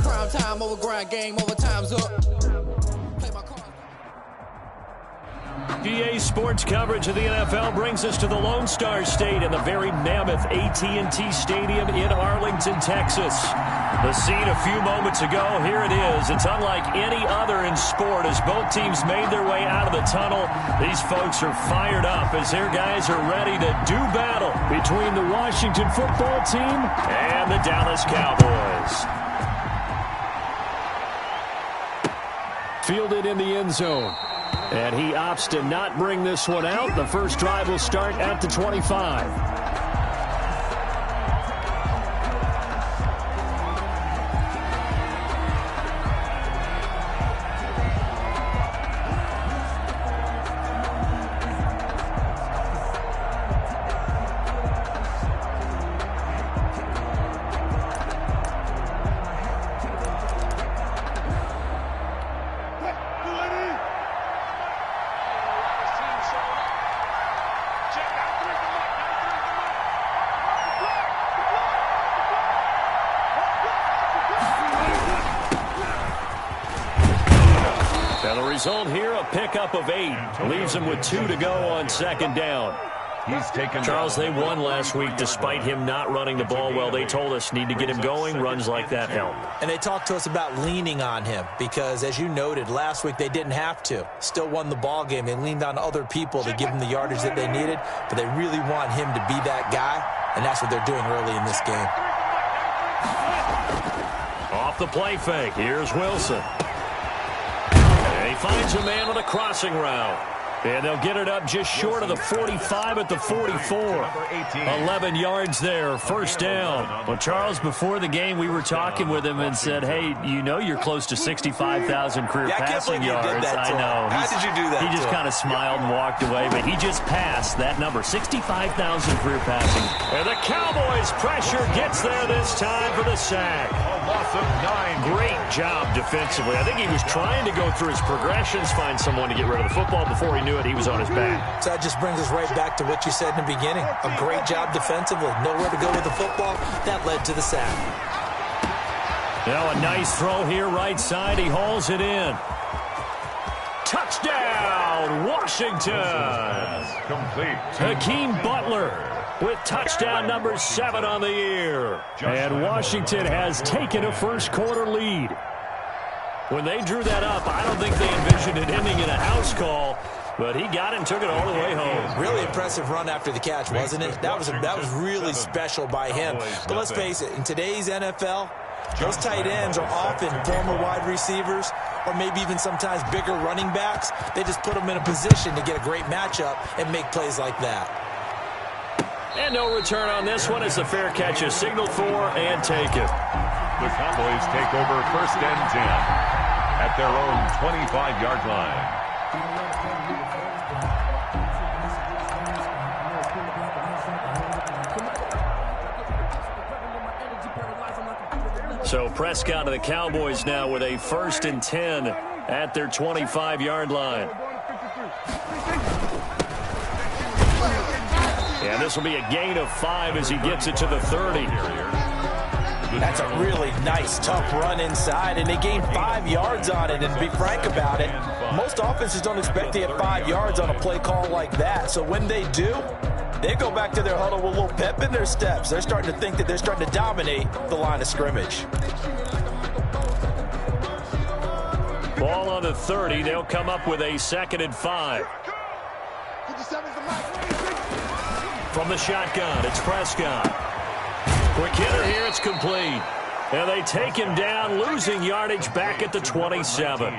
Prime time over grind, game over, time's up. DA Sports coverage of the NFL brings us to the Lone Star State and the very mammoth AT&T Stadium in Arlington, Texas. The scene a few moments ago, here it is. It's unlike any other in sport as both teams made their way out of the tunnel. These folks are fired up as their guys are ready to do battle between the Washington football team and the Dallas Cowboys. Fielded in the end zone. And he opts to not bring this one out. The first drive will start at the 25. Result here, a pickup of 8. Leaves them with 2 to go on second down. Charles, they won last week despite him not running the ball well. They told us need to get him going. Runs like that help. And they talked to us about leaning on him because, as you noted, last week they didn't have to. Still won the ball game. They leaned on other people to give them the yardage that they needed, but they really want him to be that guy, and that's what they're doing early in this game. Off the play fake. Here's Wilson. He finds a man with a crossing route. And they'll get it up just short of the 45 at the 44. 11 yards there, first down. Well, Charles, before the game, we were talking with him and said, hey, you know you're close to 65,000 career passing yards. I know. How did you do that? He just kind of smiled and walked away, but he just passed that number, 65,000 career passing. And the Cowboys' pressure gets there this time for the sack. Loss of 9. Great job defensively. I think he was trying to go through his progressions, find someone to get rid of the football. Before he knew it, he was on his back. So that just brings us right back to what you said in the beginning. A great job defensively. Nowhere to go with the football. That led to the sack. Now a nice throw here, right side. He hauls it in. Touchdown, Washington. Complete. Hakeem Butler with touchdown number 7 on the year. And Washington has taken a first quarter lead. When they drew that up, I don't think they envisioned it ending in a house call, but he got it and took it all the way home. Really impressive run after the catch, wasn't it? That was really special by him. But let's face it, in today's NFL, those tight ends are often former wide receivers or maybe even sometimes bigger running backs. They just put them in a position to get a great matchup and make plays like that. And no return on this one as the fair catch is signaled for and taken. The Cowboys take over first and 10 at their own 25-yard line. So Prescott and the Cowboys now with a first and 10 at their 25-yard line. And this will be a gain of 5 as he gets it to the 30. That's a really nice, tough run inside, and they gained 5 yards on it. And to be frank about it, most offenses don't expect to get 5 yards on a play call like that. So when they do, they go back to their huddle with a little pep in their steps. They're starting to think that they're starting to dominate the line of scrimmage. Ball on the 30. They'll come up with a 2nd and 5. From the shotgun, it's Prescott. Quick hitter here, it's complete. And they take him down, losing yardage back at the 27.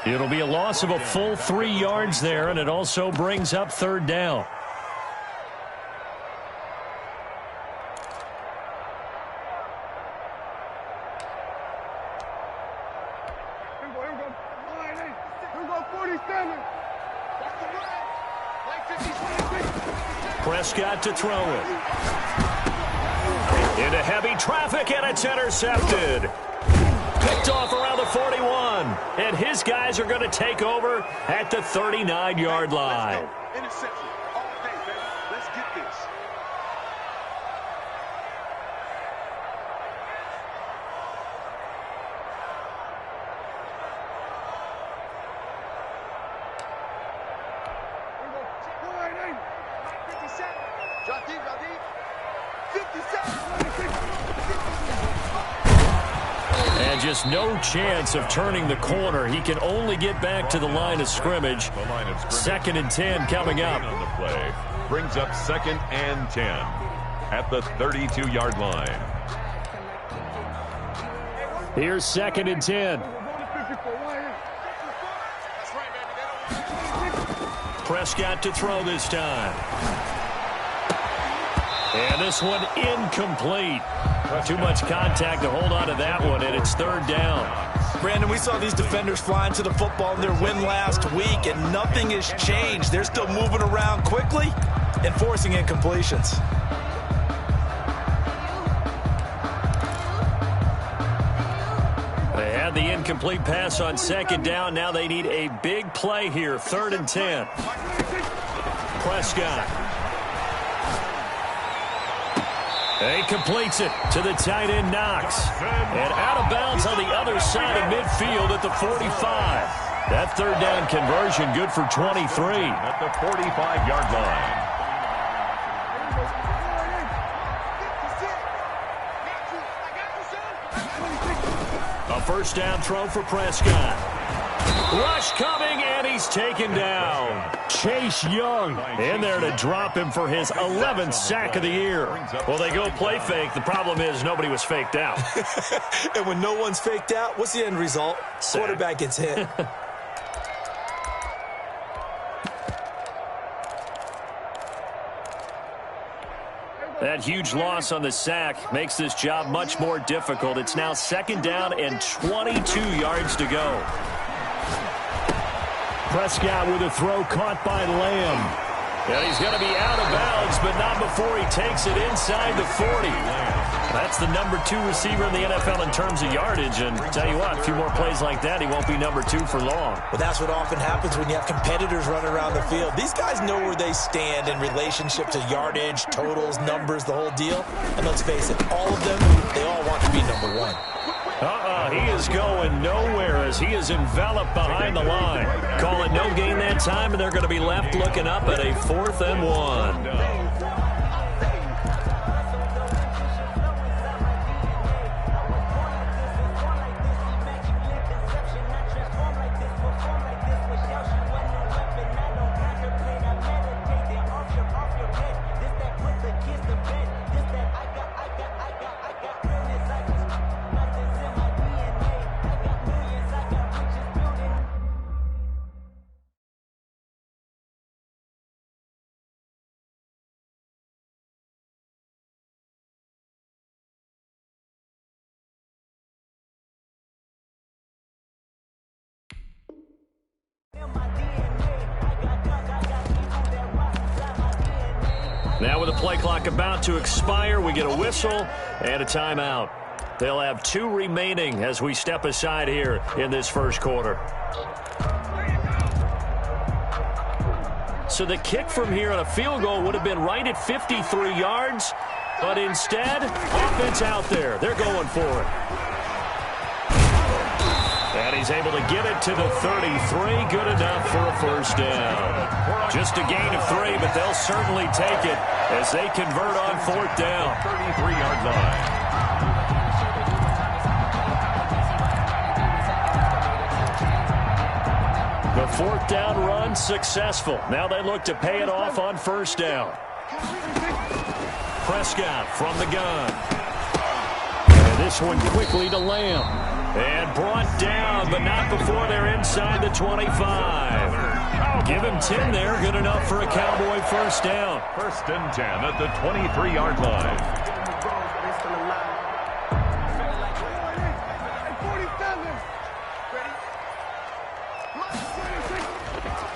It'll be a loss of a full 3 yards there, and it also brings up 3rd down. Prescott to throw it. Into heavy traffic, and it's intercepted. Picked off around the 41. And his guys are going to take over at the 39-yard line. Interception all day, baby. Let's get this. And just no chance of turning the corner. He can only get back to the line of scrimmage. 2nd and 10 coming up. On the play brings up 2nd and 10 at the 32-yard line. Here's 2nd and 10. Prescott to throw this time. And this one incomplete. Too much contact to hold on to that one, and it's 3rd down. Brandon, we saw these defenders flying to the football in their win last week, and nothing has changed. They're still moving around quickly and forcing incompletions. They had the incomplete pass on 2nd down. Now they need a big play here. 3rd and 10. Prescott. He completes it to the tight end, Knox. And out of bounds on the other side of midfield at the 45. That 3rd down conversion good for 23. At the 45-yard line. A 1st down throw for Prescott. Rush coming, and he's taken down. Chase Young in there to drop him for his 11th sack of the year. Well, they go play fake. The problem is nobody was faked out. And when no one's faked out, what's the end result? Sack. Quarterback gets hit. That huge loss on the sack makes this job much more difficult. It's now 2nd down and 22 yards to go. Prescott with a throw caught by Lamb. And he's going to be out of bounds, but not before he takes it inside the 40. That's the number 2 receiver in the NFL in terms of yardage. And tell you what, a few more plays like that, he won't be number 2 for long. Well, that's what often happens when you have competitors running around the field. These guys know where they stand in relationship to yardage, totals, numbers, the whole deal. And let's face it, all of them, they all want to be number 1. He is going nowhere as he is enveloped behind the line. Call it no gain that time, and they're going to be left looking up at a 4th and 1. Now with the play clock about to expire, we get a whistle and a timeout. They'll have 2 remaining as we step aside here in this 1st quarter. So the kick from here on a field goal would have been right at 53 yards, but instead, offense out there. They're going for it. And he's able to get it to the 33. Good enough for a 1st down. Just a gain of 3, but they'll certainly take it as they convert on 4th down. 33-yard line. The 4th down run successful. Now they look to pay it off on 1st down. Prescott from the gun. And this one quickly to Lamb. And brought down, but not before they're inside the 25. Give him 10 there. Good enough for a Cowboy 1st down. 1st and 10 at the 23-yard line.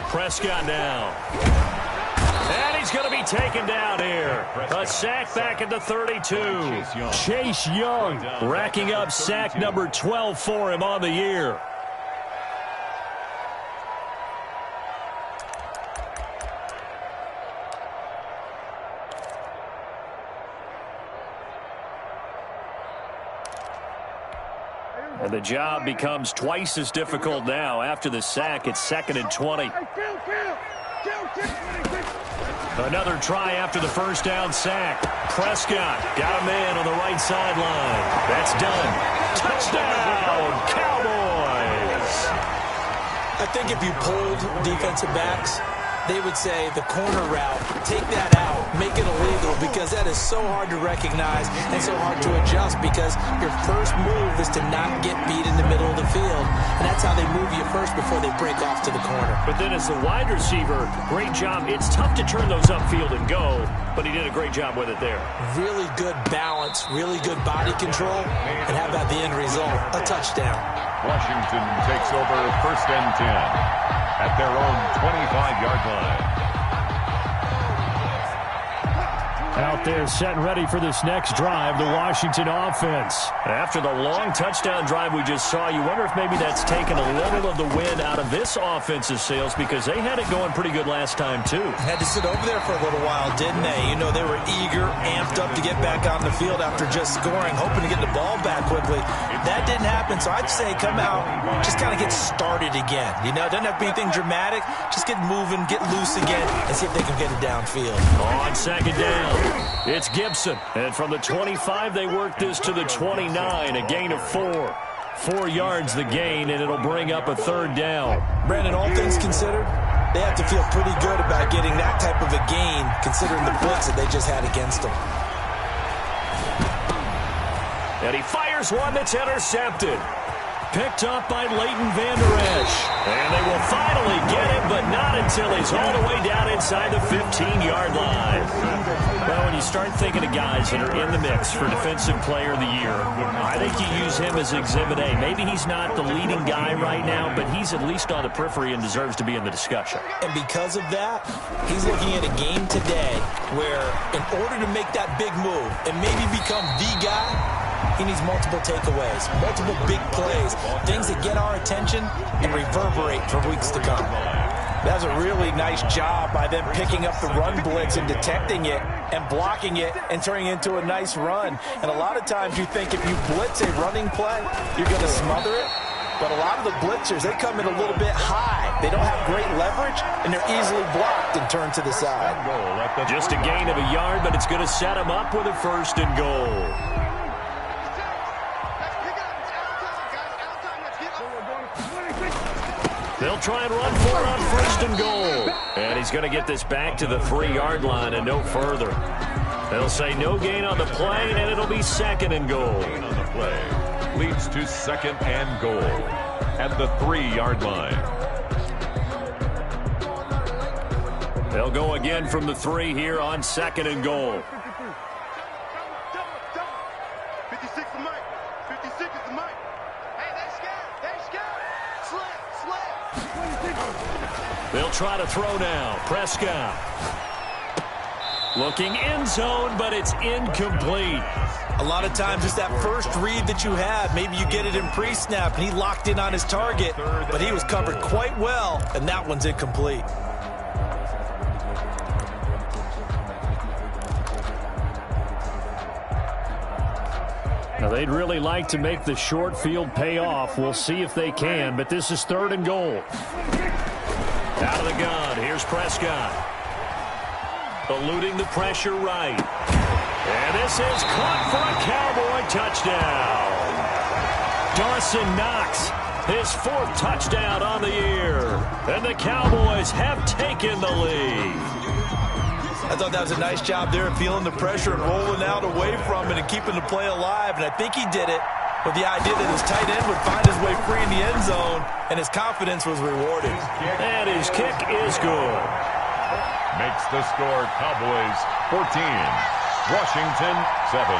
Prescott now. And he's going to be taken down here. A sack back at the 32. Chase Young racking up sack number 12 for him on the year. And the job becomes twice as difficult now. After the sack, it's 2nd and 20. Another try after the 1st down sack. Prescott got a man on the right sideline. That's done. Touchdown, Cowboys! I think if you polled defensive backs, they would say the corner route, take that out, make it illegal, because that is so hard to recognize and so hard to adjust, because your first move is to not get beat in the middle of the field, and that's how they move you first before they break off to the corner. But then as the wide receiver, great job. It's tough to turn those upfield and go, but he did a great job with it there. Really good balance, really good body control, and how about the end result? A touchdown. Washington takes over 1st and 10 at their own 25-yard line. Out there set and ready for this next drive, the Washington offense. After the long touchdown drive we just saw, you wonder if maybe that's taken a little of the wind out of this offense's sails, because they had it going pretty good last time too. Had to sit over there for a little while, didn't they? You know, they were eager, amped up to get back on the field after just scoring, hoping to get the ball back quickly. That didn't happen, so I'd say come out, just kind of get started again. You know, it doesn't have to be anything dramatic. Just get moving, get loose again, and see if they can get it downfield. On second down, it's Gibson. And from the 25, they work this to the 29, a gain of 4. 4 yards the gain, and it'll bring up a 3rd down. Brandon, all things considered, they have to feel pretty good about getting that type of a gain, considering the blitz that they just had against them. And he fires one that's intercepted. Picked up by Leighton Vander Esch. And they will finally get him, but not until he's all the way down inside the 15-yard line. Well, when you start thinking of guys that are in the mix for Defensive Player of the Year, I think you use him as Exhibit A. Maybe he's not the leading guy right now, but he's at least on the periphery and deserves to be in the discussion. And because of that, he's looking at a game today where in order to make that big move and maybe become the guy, he needs multiple takeaways, multiple big plays, things that get our attention and reverberate for weeks to come. That was a really nice job by them picking up the run blitz and detecting it and blocking it and turning it into a nice run. And a lot of times you think if you blitz a running play, you're going to smother it. But a lot of the blitzers, they come in a little bit high. They don't have great leverage, and they're easily blocked and turned to the side. Just a gain of a yard, but it's going to set them up with a 1st and goal. They'll try and run for it on 1st and goal. And he's going to get this back to the 3-yard line and no further. They'll say no gain on the play, and it'll be 2nd and goal. On the play leads to 2nd and goal at the 3-yard line. They'll go again from the 3 here on 2nd and goal. 56 is Mike. 56 is the Mike. Hey, they scared. They scared. Slip. They'll try to throw now. Prescott. Looking end zone, but it's incomplete. A lot of times it's that first read that you have. Maybe you get it in pre-snap, and he locked in on his target, but he was covered quite well, and that one's incomplete. Now, they'd really like to make the short field pay off. We'll see if they can, but this is 3rd and goal. Out of the gun, here's Prescott. Eluding the pressure right. And this is caught for a Cowboy touchdown. Dawson Knox, his 4th touchdown on the year. And the Cowboys have taken the lead. I thought that was a nice job there of feeling the pressure and rolling out away from it and keeping the play alive. And I think he did it with the idea that his tight end would find his way free in the end zone, and his confidence was rewarded. And his kick is good. Makes the score Cowboys 14, Washington 7.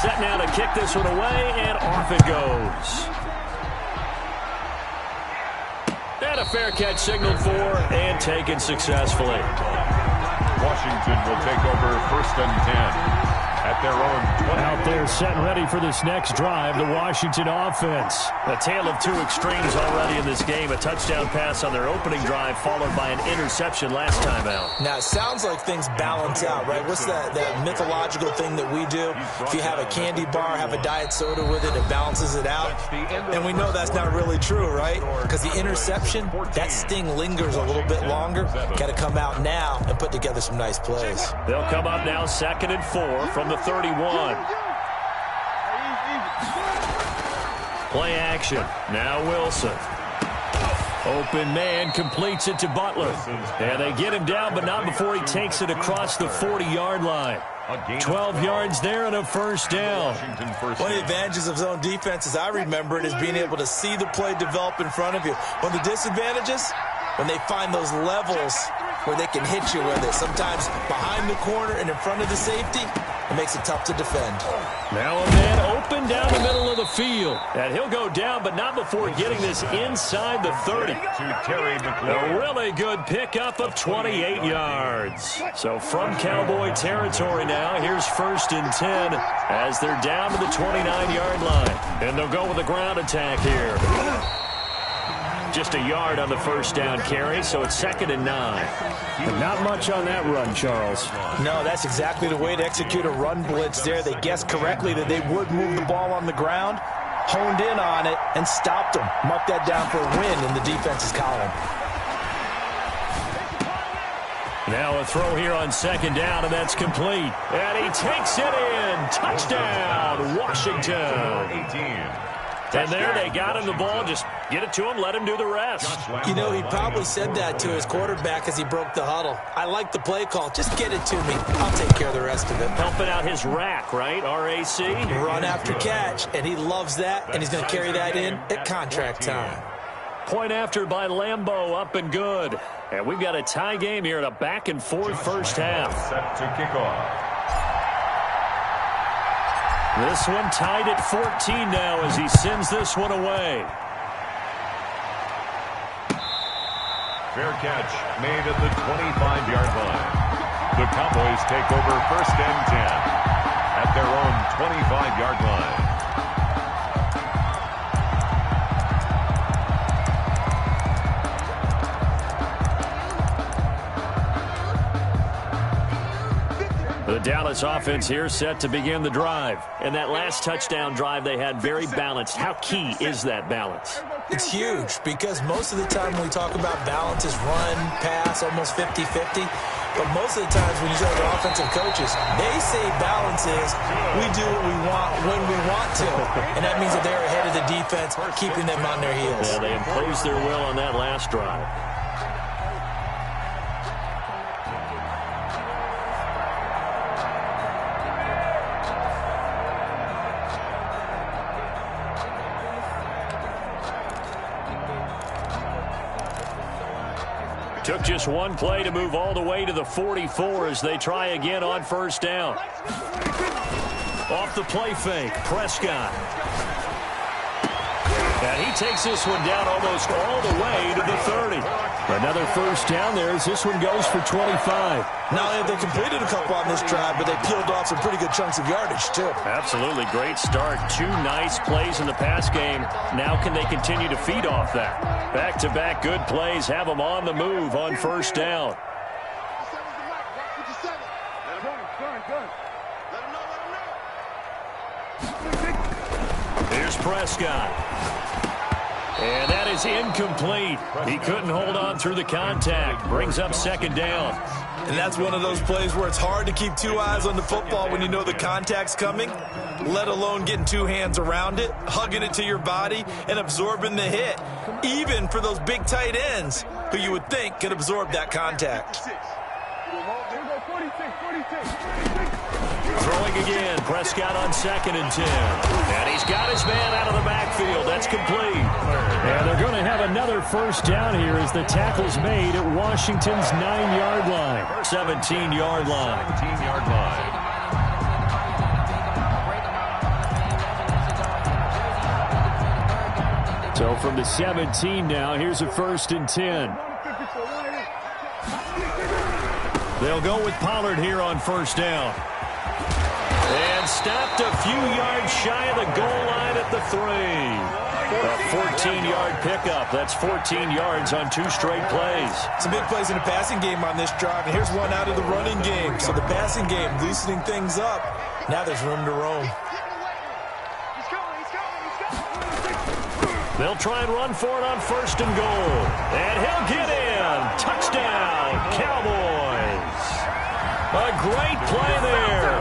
Set now to kick this one away, and off it goes. And a fair catch signaled for and taken successfully. Washington will take over 1st and 10 at their own 20. Out there setting ready for this next drive, the Washington offense. A tale of two extremes already in this game. A touchdown pass on their opening drive followed by an interception last time out. Now, it sounds like things balance out, right? What's that mythological thing that we do? If you have a candy bar, have a diet soda with it, it balances it out. And we know that's not really true, right? Because the interception, that sting lingers a little bit longer. Got to come out now and put together some nice plays. They'll come up now 2nd and 4 from the 31. Play action. Now Wilson. Open man completes it to Butler. And they get him down, but not before he takes it across the 40-yard line. 12 yards there and a first down. One of the advantages of zone defense, as I remember it, is being able to see the play develop in front of you. One of the disadvantages, when they find those levels where they can hit you with it. Sometimes behind the corner and in front of the safety, it makes it tough to defend. Now a man open down the middle of the field. And he'll go down, but not before getting this inside the 30. A really good pickup of 28 yards. So from Cowboy territory now, here's 1st and 10 as they're down to the 29-yard line. And they'll go with a ground attack here. Just a yard on the first down carry, so it's 2nd and 9. And not much on that run, Charles. No, that's exactly the way to execute a run blitz there. They guessed correctly that they would move the ball on the ground, honed in on it, and stopped them. Mark that down for a win in the defense's column. Now a throw here on 2nd down, and that's complete. And he takes it in. Touchdown, Washington. 18. And there they got him the ball. Just get it to him, let him do the rest. You know, he probably said that to his quarterback as he broke the huddle. I like the play call. Just get it to me. I'll take care of the rest of it. Helping out his rack, right? RAC. Run after catch, and he loves that, and he's going to carry that in at contract time. Point after by Lambeau, up and good. And we've got a tie game here in a back-and-forth first half. Set to kick off. This one tied at 14 now as he sends this one away. Fair catch made at the 25-yard line. The Cowboys take over 1st and 10 at their own 25-yard line. The Dallas offense here set to begin the drive. And that last touchdown drive they had very balanced. How key is that balance? It's huge because most of the time when we talk about balance is run, pass, almost 50-50. But most of the times when you talk to offensive coaches, they say balance is we do what we want when we want to. And that means that they're ahead of the defense, keeping them on their heels. Yeah, they imposed their will on that last drive. Took just one play to move all the way to the 44 as they try again on 1st down. Off the play fake, Prescott. And he takes this one down almost all the way to the 30. Another first down there as this one goes for 25. Not only have they completed a couple on this drive, but they peeled off some pretty good chunks of yardage, too. Absolutely. Great start. 2 nice plays in the pass game. Now can they continue to feed off that? Back-to-back good plays have them on the move on 1st down. Here's Prescott. And that is incomplete. He couldn't hold on through the contact. Brings up 2nd down. And that's one of those plays where it's hard to keep 2 eyes on the football when you know the contact's coming, let alone getting 2 hands around it, hugging it to your body, and absorbing the hit. Even for those big tight ends who you would think could absorb that contact. Throwing again, Prescott on 2nd and 10. And he's got his man out of the backfield. That's complete. And they're going to have another first down here as the tackle's made at Washington's 9-yard line. 17-yard line. 17-yard line. So from the 17 now, here's a 1st and 10. They'll go with Pollard here on 1st down. stopped a few yards shy of the goal line at the 3. A 14-yard pickup. That's 14 yards on 2 straight plays. Some big plays in the passing game on this drive, and here's one out of the running game. So the passing game loosening things up. Now there's room to roam. They'll try and run for it on 1st and goal. And he'll get in. Touchdown, Cowboys. A great play there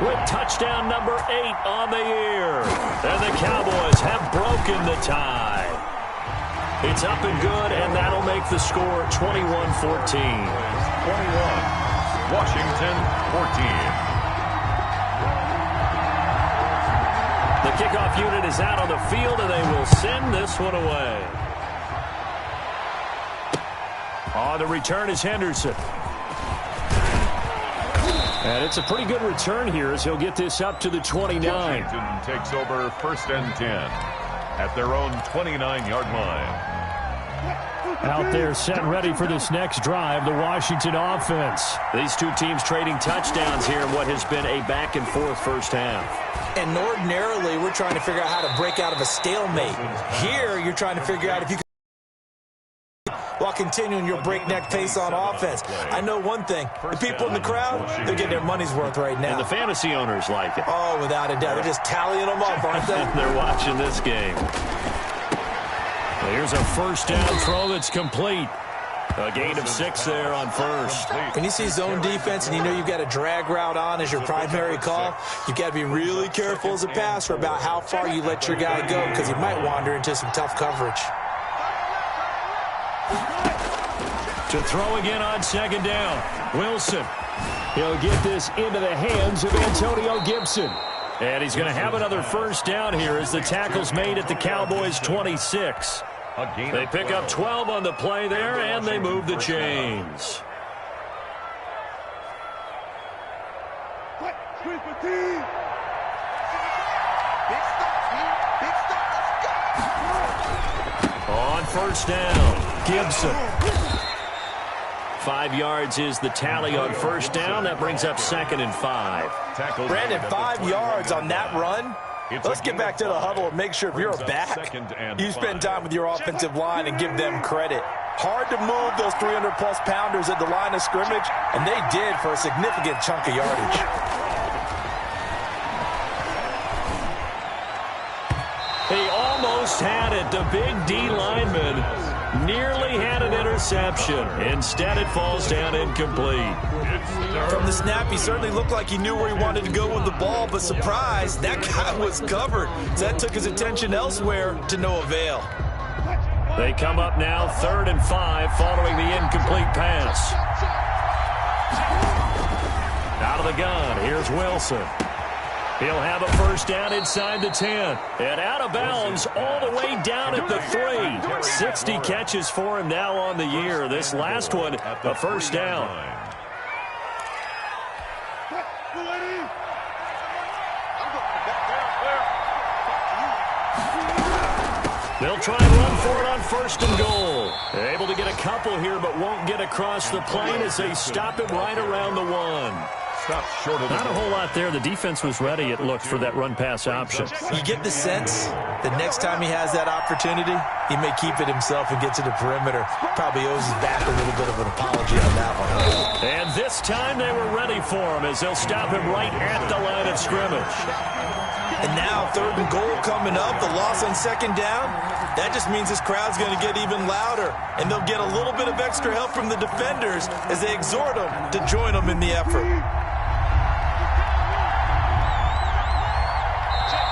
with touchdown number 8 on the year. And the Cowboys have broken the tie. It's up and good, and that'll make the score 21-14. 21. Washington 14. The kickoff unit is out on the field, and they will send this one away. On the return is Henderson. And it's a pretty good return here as he'll get this up to the 29. Washington takes over 1st and 10 at their own 29-yard line. Out there set and ready for this next drive, the Washington offense. These two teams trading touchdowns here in what has been a back-and-forth first half. And ordinarily, we're trying to figure out how to break out of a stalemate. Here, you're trying to figure out if you can while continuing your breakneck pace on offense. I know one thing. The people in the crowd, they're getting their money's worth right now. And the fantasy owners like it. Oh, without a doubt. They're just tallying them up, aren't they? They're watching this game. Here's a first down throw that's complete. A gain of 6 there on 1st. When you see zone defense and you know you've got a drag route on as your primary call, you've got to be really careful as a passer about how far you let your guy go because he might wander into some tough coverage. To throw again on 2nd down. Wilson. He'll get this into the hands of Antonio Gibson. And he's going to have another first down here as the tackle's made at the Cowboys' 26. They pick up 12 on the play there, and they move the chains. On 1st down, Gibson. 5 yards is the tally on 1st down. That brings up 2nd and 5. Brandon, 5 yards on that run. Let's get back to the huddle and make sure if you're a back, you spend time with your offensive line and give them credit. Hard to move those 300-plus pounders at the line of scrimmage, and they did for a significant chunk of yardage. He almost had it. The big D lineman nearly had an interception. Instead, it falls down incomplete. From the snap, he certainly looked like he knew where he wanted to go with the ball, but surprise, that guy was covered. So that took his attention elsewhere to no avail. They come up now 3rd and 5 following the incomplete pass. Out of the gun, here's Wilson. He'll have a first down inside the 10. And out of bounds all the way down at the 3. 60 catches for him now on the year. This last one, a first down. They'll try and run for it on 1st and goal. They're able to get a couple here, but won't get across the plane as they stop him right around the 1. Not a whole lot there. The defense was ready, it looked, for that run-pass option. You get the sense that next time he has that opportunity, he may keep it himself and get to the perimeter. Probably owes his back a little bit of an apology on that one. And this time they were ready for him as they'll stop him right at the line of scrimmage. And now 3rd and goal coming up, the loss on 2nd down. That just means this crowd's going to get even louder, and they'll get a little bit of extra help from the defenders as they exhort them to join them in the effort.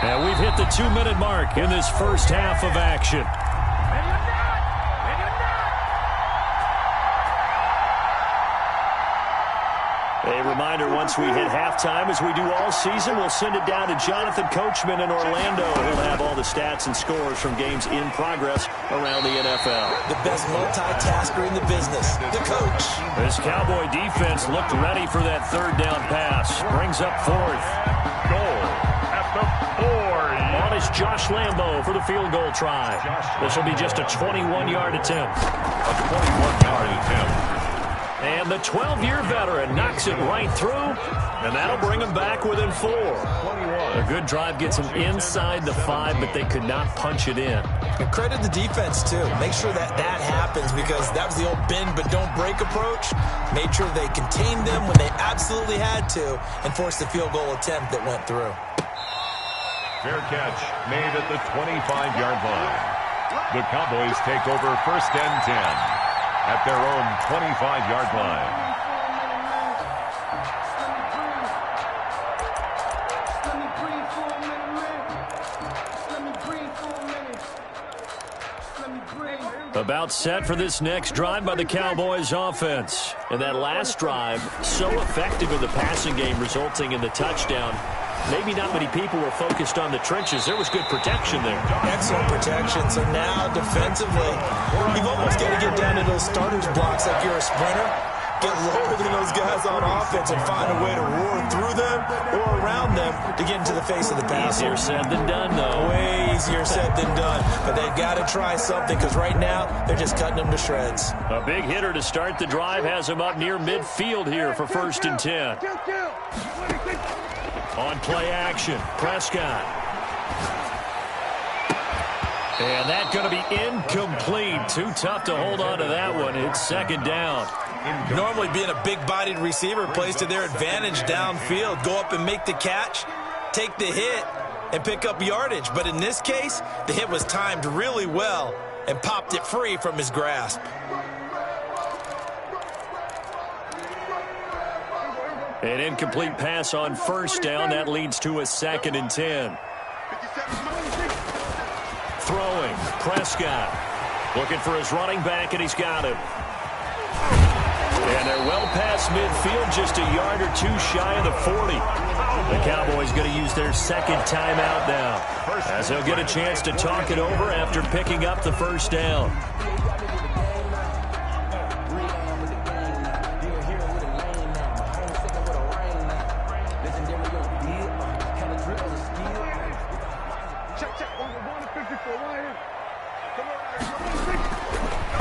And we've hit the 2-minute mark in this first half of action. A reminder, once we hit halftime, as we do all season, we'll send it down to Jonathan Coachman in Orlando. He'll have all the stats and scores from games in progress around the NFL. The best multitasker in the business, the coach. This Cowboy defense looked ready for that 3rd down pass. Brings up 4th. Goal at the 4. On is Josh Lambo for the field goal try. This will be just a 21-yard attempt. A 21-yard attempt. And the 12-year veteran knocks it right through, and that'll bring them back within 4. A good drive gets them inside the 5, but they could not punch it in. And credit the defense, too. Make sure that happens, because that was the old bend but don't break approach. Made sure they contained them when they absolutely had to and forced the field goal attempt that went through. Fair catch made at the 25-yard line. The Cowboys take over 1st and 10 at their own 25-yard line. About set for this next drive by the Cowboys offense. And that last drive, so effective in the passing game, resulting in the touchdown. Maybe not many people were focused on the trenches. There was good protection there. Excellent protection. So now, defensively, you've almost got to get down to those starters blocks like you're a sprinter. Get lower than those guys on offense and find a way to roar through them or around them to get into the face of the passer. Easier said than done, though. Way easier said than done. But they've got to try something, because right now they're just cutting them to shreds. A big hitter to start the drive has him up near midfield here for 1st and 10. On play action, Prescott. And that's going to be incomplete. Too tough to hold on to that one. It's 2nd down. Normally, being a big-bodied receiver plays to their advantage downfield. Go up and make the catch, take the hit, and pick up yardage. But in this case, the hit was timed really well and popped it free from his grasp. An incomplete pass on 1st down. That leads to a 2nd and 10. Throwing, Prescott. Looking for his running back, and he's got him. And they're well past midfield, just a yard or 2 shy of the 40. The Cowboys going to use their 2nd timeout now, as they'll get a chance to talk it over after picking up the 1st down.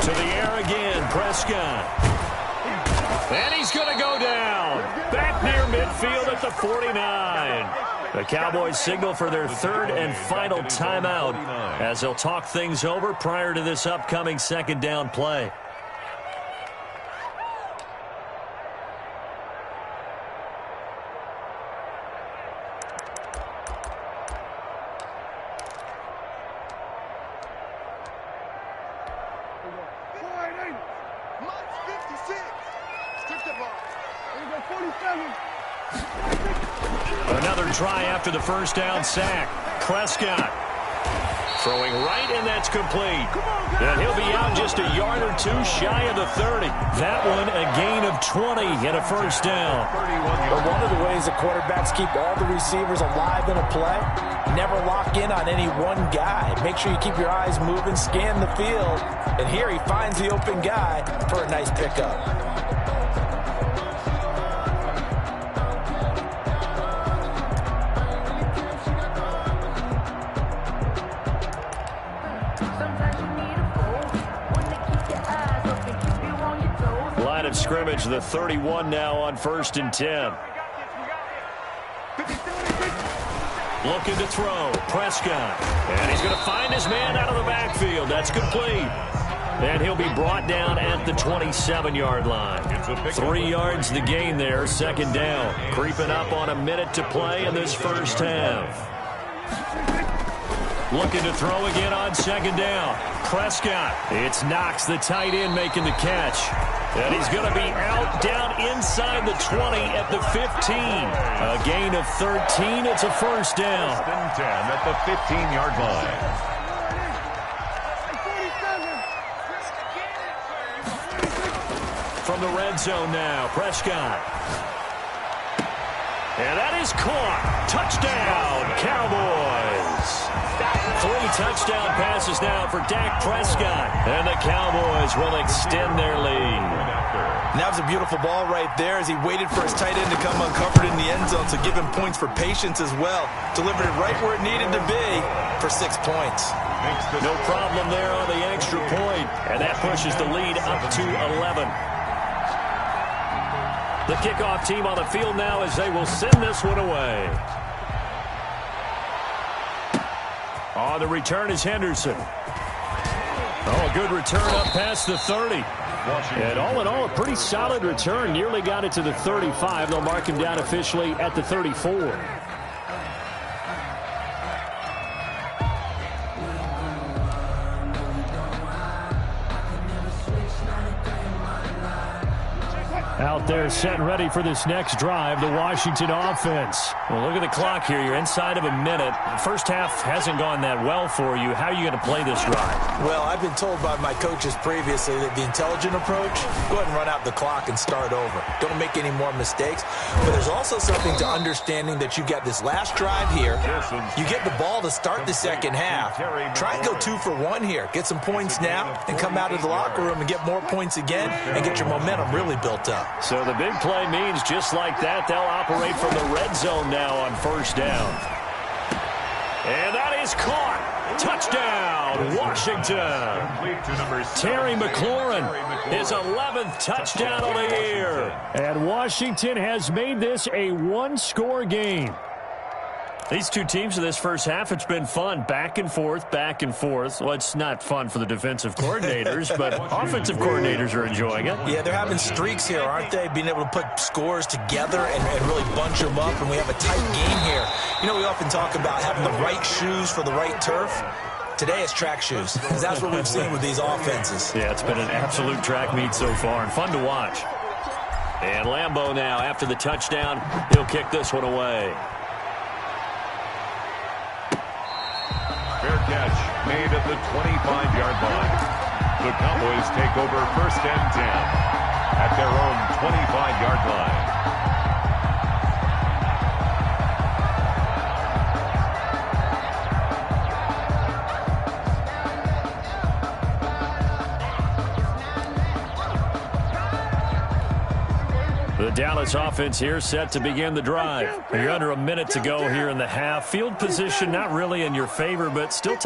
To the air again, Prescott. And he's going to go down. Back near midfield at the 49. The Cowboys signal for their 3rd and final timeout, as they'll talk things over prior to this upcoming 2nd down play. Another try after the 1st down sack. Prescott throwing right, and that's complete. And he'll be out just a yard or 2 shy of the 30. That one a gain of 20 and a 1st down. But one of the ways the quarterbacks keep all the receivers alive in a play, never lock in on any one guy. Make sure you keep your eyes moving, scan the field. And here he finds the open guy for a nice pickup. Line of scrimmage, the 31 now on 1st and 10. Looking to throw, Prescott. And he's going to find his man out of the backfield. That's complete. And he'll be brought down at the 27-yard line. 3 yards the gain there, 2nd down. Creeping up on a minute to play in this 1st half. Looking to throw again on 2nd down. Prescott. It's Knox, the tight end, making the catch. And he's going to be out down inside the 20 at the 15. A gain of 13. It's a 1st down. 1st and 10 at the 15-yard line. From the red zone now, Prescott. And that is caught. Touchdown, Cowboys. 3 touchdown passes now for Dak Prescott. And the Cowboys will extend their lead. And that was a beautiful ball right there as he waited for his tight end to come uncovered in the end zone, so give him points for patience as well. Delivered it right where it needed to be for 6 points. No problem there on the extra point. And that pushes the lead up to 11. The kickoff team on the field now as they will send this one away. On the return is Henderson. Oh, a good return up past the 30. And all in all, a pretty solid return. Nearly got it to the 35. They'll mark him down officially at the 34. Out there set and ready for this next drive, the Washington offense. Well, look at the clock here. You're inside of a minute. The first half hasn't gone that well for you. How are you going to play this drive? Well, I've been told by my coaches previously that the intelligent approach, go ahead and run out the clock and start over. Don't make any more mistakes. But there's also something to understanding that you get this last drive here. You get the ball to start the second half. Try and go 2 for 1 here. Get some points now and come out of the locker room and get more points again and get your momentum really built up. So the big play means just like that, they'll operate from the red zone now on first down. And that is caught. Touchdown, Washington. Terry McLaurin, his 11th touchdown of the year. And Washington has made this a one-score game. These two teams in this first half, it's been fun. Back and forth, back and forth. Well, it's not fun for the defensive coordinators, but offensive coordinators are enjoying it. Yeah, they're having streaks here, aren't they? Being able to put scores together and really bunch them up, and we have a tight game here. You know, we often talk about having the right shoes for the right turf. Today it's track shoes, because that's what we've seen with these offenses. Yeah, it's been an absolute track meet so far, and fun to watch. And Lambeau now, after the touchdown, he'll kick this one away. Fair catch made at the 25-yard line. The Cowboys take over first and 10 at their own 25-yard line. The Dallas offense here set to begin the drive. You're under a minute to go here in the half. Field position not really in your favor, but still time.